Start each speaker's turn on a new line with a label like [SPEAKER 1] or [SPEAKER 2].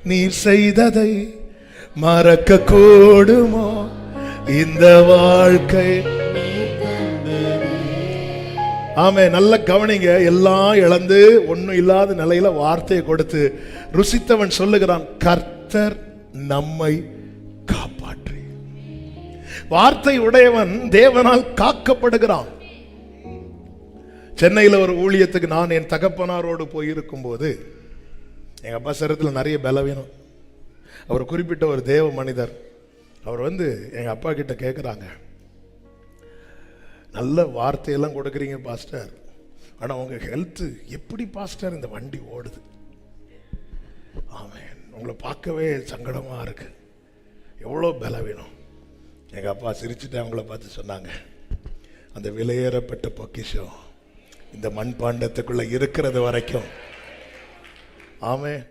[SPEAKER 1] நீர் செய்ததை மறக்க கூடுமோ இந்த வாழ்க்கை. ஆமே, நல்ல கவனிங்க. எல்லாம் இழந்து ஒன்னும் இல்லாத நிலையில வார்த்தையை கொடுத்து ருசித்தவன் சொல்லுகிறான், கர்த்தர் நம்மை காப்பாற்றி. வார்த்தை உடையவன் தேவனால் காக்கப்படுகிறான். சென்னையில் ஒரு ஊழியத்துக்கு நான் என் தகப்பனாரோடு போயிருக்கும் போது எங்க அப்பா சரத்தில் நிறைய பலவீனம். அவர் குறிப்பிட்ட ஒரு தேவ மனிதர், அவர் எங்க அப்பா கிட்ட கேட்குறாங்க, நல்ல வார்த்தையெல்லாம் கொடுக்குறீங்க பாஸ்டர், ஆனால் உங்கள் ஹெல்த்து எப்படி பாஸ்டர் இந்த வண்டி ஓடுது? ஆமென், உங்களை பார்க்கவே சங்கடமாக இருக்கு, எவ்வளோ பலவீனம். எங்கள் அப்பா சிரிச்சுட்டு அவங்கள பார்த்து சொன்னாங்க, அந்த விலையேறப்பட்ட பொக்கிஷம் இந்த மண்பாண்டத்துக்குள்ளே இருக்கிறது வரைக்கும். ஆமென்.